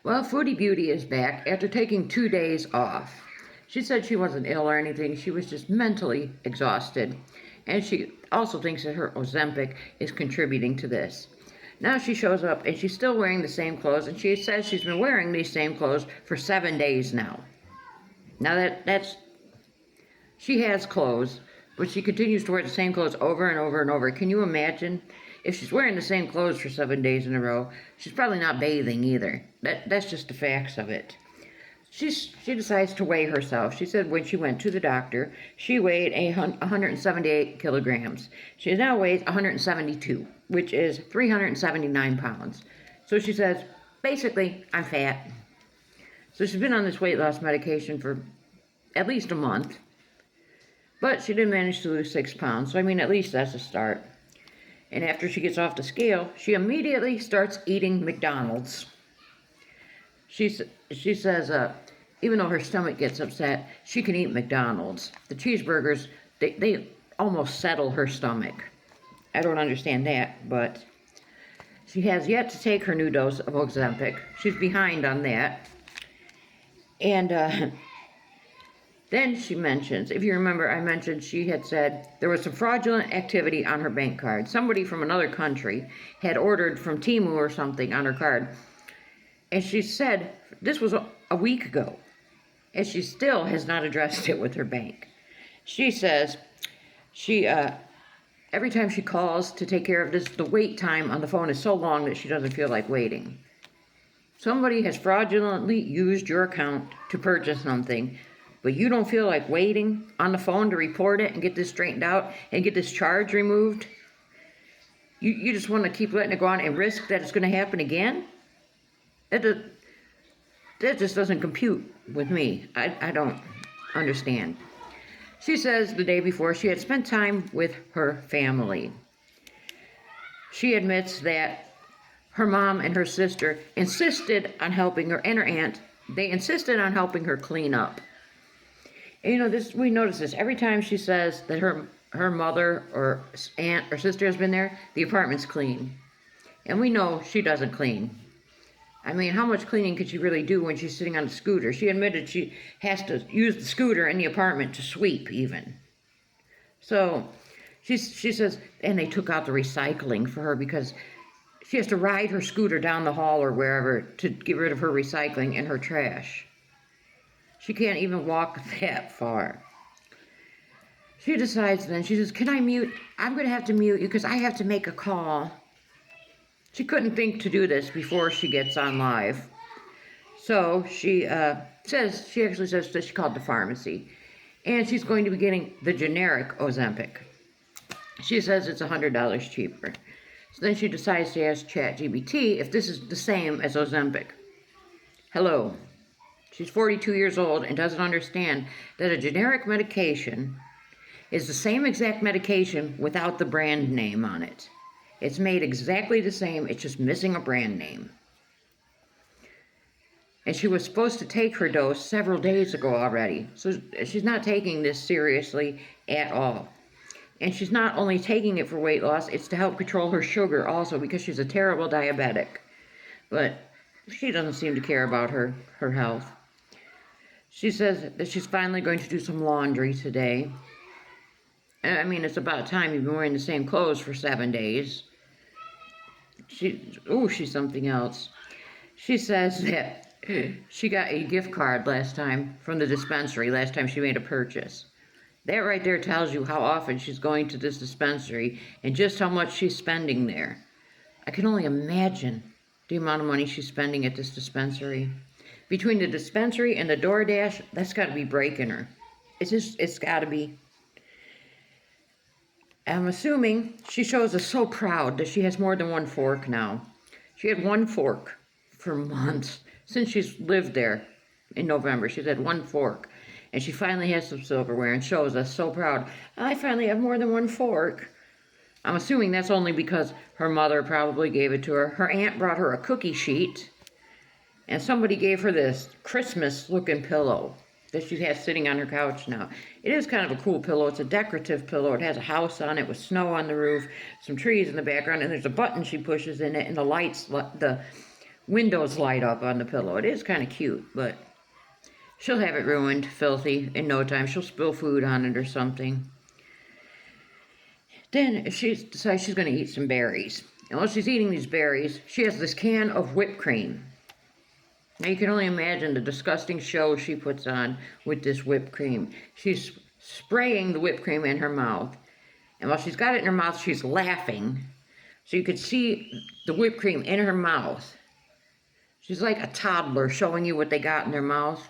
Well, Foodie Beauty is back after taking 2 days off. She said she wasn't ill or anything. She was just mentally exhausted. And she also thinks that her Ozempic is contributing to this. Now she shows up and she's still wearing the same clothes. And she says she's been wearing these same clothes for 7 days now. Now that's she has clothes, but she continues to wear the same clothes over and over and over. Can you imagine? If she's wearing the same clothes for 7 days in a row, she's probably not bathing either. That's just the facts of it. She decides to weigh herself. She said when she went to the doctor, she weighed 178 kilograms. She now weighs 172, which is 379 pounds. So she says, basically, I'm fat. So she's been on this weight loss medication for at least a month. But she did manage to lose 6 pounds. So, I mean, at least that's a start. And after she gets off the scale, she immediately starts eating McDonald's. She says, even though her stomach gets upset, she can eat McDonald's. The cheeseburgers, they almost settle her stomach. I don't understand that, but she has yet to take her new dose of Ozempic. She's behind on that. And then she mentions, if you remember, I mentioned she had said there was some fraudulent activity on her bank card. Somebody from another country had ordered from Temu or something on her card. And she said this was a week ago. And she still has not addressed it with her bank. She says every time she calls to take care of this, the wait time on the phone is so long that she doesn't feel like waiting. Somebody has fraudulently used your account to purchase something, but you don't feel like waiting on the phone to report it and get this straightened out and get this charge removed? You just want to keep letting it go on and risk that it's going to happen again? That just doesn't compute with me. I don't understand. She says the day before she had spent time with her family. She admits that her mom and her sister insisted on helping her, and her aunt, they insisted on helping her clean up. And, we notice this every time she says that her mother or aunt or sister has been there, the apartment's clean. And we know she doesn't clean. I mean, how much cleaning could she really do when she's sitting on a scooter? She admitted she has to use the scooter in the apartment to sweep even. So she says, and they took out the recycling for her because she has to ride her scooter down the hall or wherever to get rid of her recycling and her trash. She can't even walk that far. She decides then, she says, can I mute? I'm going to have to mute you because I have to make a call. She couldn't think to do this before she gets on live. So she actually says that she called the pharmacy. And she's going to be getting the generic Ozempic. She says it's $100 cheaper. So then she decides to ask ChatGPT if this is the same as Ozempic. Hello. She's 42 years old and doesn't understand that a generic medication is the same exact medication without the brand name on it. It's made exactly the same, it's just missing a brand name. And she was supposed to take her dose several days ago already. So she's not taking this seriously at all. And she's not only taking it for weight loss, it's to help control her sugar also because she's a terrible diabetic. But she doesn't seem to care about her health. She says that she's finally going to do some laundry today. I mean, it's about time you've been wearing the same clothes for 7 days. She's something else. She says that she got a gift card last time from the dispensary, last time she made a purchase. That right there tells you how often she's going to this dispensary and just how much she's spending there. I can only imagine the amount of money she's spending at this dispensary. Between the dispensary and the DoorDash, that's got to be breaking her. It's got to be. I'm assuming she shows us so proud that she has more than one fork now. She had one fork for months since she's lived there in November. She's had one fork. And she finally has some silverware and shows us so proud. I finally have more than one fork. I'm assuming that's only because her mother probably gave it to her. Her aunt brought her a cookie sheet. And somebody gave her this Christmas-looking pillow that she has sitting on her couch now. It is kind of a cool pillow. It's a decorative pillow. It has a house on it with snow on the roof, some trees in the background, and there's a button she pushes in it, and the lights, the windows light up on the pillow. It is kind of cute, but she'll have it ruined, filthy, in no time. She'll spill food on it or something. Then she decides she's going to eat some berries. And while she's eating these berries, she has this can of whipped cream. Now you can only imagine the disgusting show she puts on with this whipped cream. She's spraying the whipped cream in her mouth. And while she's got it in her mouth, she's laughing. So you could see the whipped cream in her mouth. She's like a toddler showing you what they got in their mouth.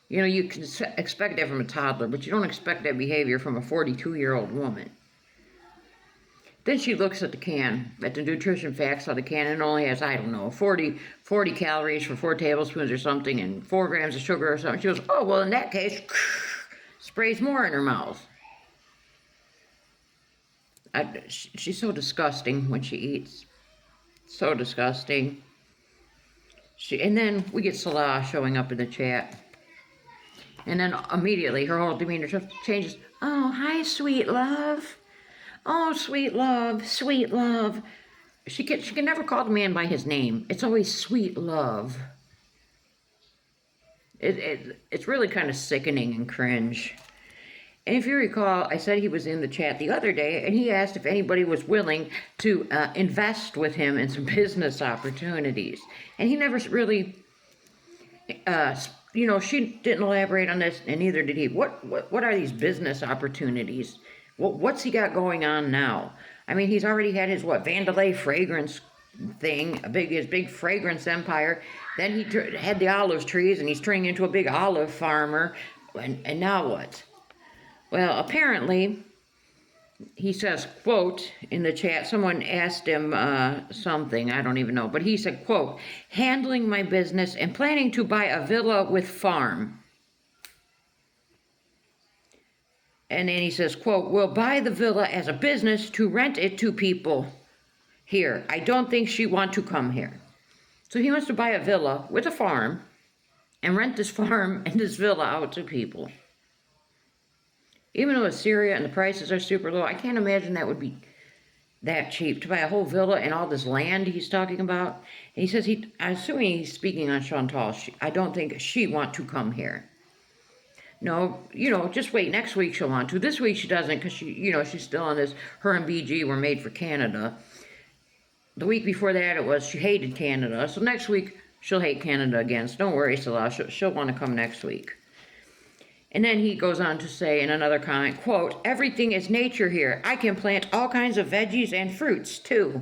You know, you can expect that from a toddler, but you don't expect that behavior from a 42-year-old woman. Then she looks at the can, at the nutrition facts on the can, and it only has, I don't know, 40 calories for 4 tablespoons or something, and 4 grams of sugar or something. She goes, oh, well, in that case, sprays more in her mouth. She's so disgusting when she eats. So disgusting. And then we get Salah showing up in the chat. And then immediately her whole demeanor changes. Oh, hi, sweet love. Oh, sweet love, sweet love. She can never call the man by his name. It's always sweet love. It's really kind of sickening and cringe. And if you recall, I said he was in the chat the other day, and he asked if anybody was willing to invest with him in some business opportunities. And he never really, she didn't elaborate on this, and neither did he. What are these business opportunities? What's he got going on now? I mean, he's already had his, Vandalay fragrance thing, his big fragrance empire. Then he had the olive trees, and he's turning into a big olive farmer. And now what? Well, apparently, he says, quote, in the chat, someone asked him something, I don't even know, but he said, quote, handling my business and planning to buy a villa with farm. And then he says, quote, we'll buy the villa as a business to rent it to people here. I don't think she want to come here. So he wants to buy a villa with a farm and rent this farm and this villa out to people. Even though it's Syria and the prices are super low, I can't imagine that would be that cheap to buy a whole villa and all this land he's talking about. And he says I'm assuming he's speaking on Chantal. I don't think she want to come here. No, just wait. Next week she'll want to. This week she doesn't because she's still on this. Her and BG were made for Canada. The week before that it was she hated Canada. So next week she'll hate Canada again. So don't worry, Salah. She'll want to come next week. And then he goes on to say in another comment, quote, everything is nature here. I can plant all kinds of veggies and fruits too.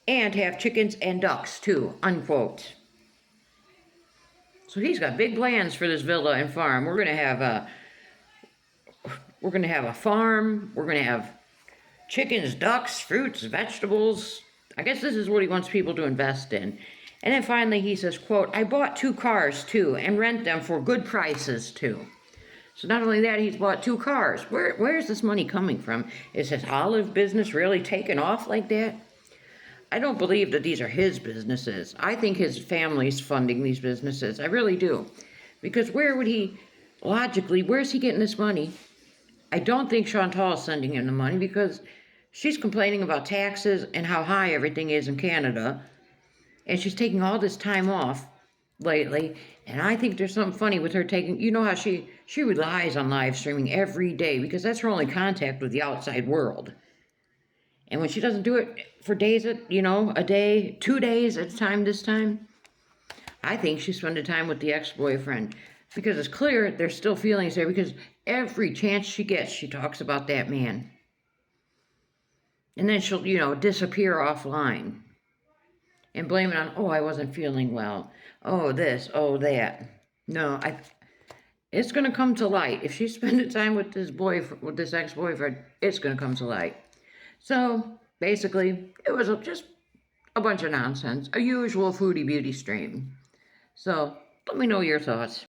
And have chickens and ducks too, unquote. So he's got big plans for this villa and farm. We're gonna have a farm. We're gonna have chickens, ducks, fruits, vegetables. I guess this is what he wants people to invest in. And then finally he says, quote, I bought 2 cars too and rent them for good prices too. So not only that, he's bought 2 cars. Where's this money coming from? Is his olive business really taking off like that? I don't believe that these are his businesses. I think his family's funding these businesses. I really do. Because where's he getting this money? I don't think Chantal's sending him the money because she's complaining about taxes and how high everything is in Canada. And she's taking all this time off lately. And I think there's something funny with her taking, how she relies on live streaming every day because that's her only contact with the outside world. And when she doesn't do it for days a day, 2 days at a time this time, I think she's spending time with the ex-boyfriend. Because it's clear there's still feelings there because every chance she gets, she talks about that man. And then she'll, disappear offline. And blame it on, oh, I wasn't feeling well. Oh, this, oh, that. No, it's going to come to light. If she's spending time with this ex-boyfriend, it's going to come to light. So, basically, it was just a bunch of nonsense. A usual Foodie Beauty stream. So, let me know your thoughts.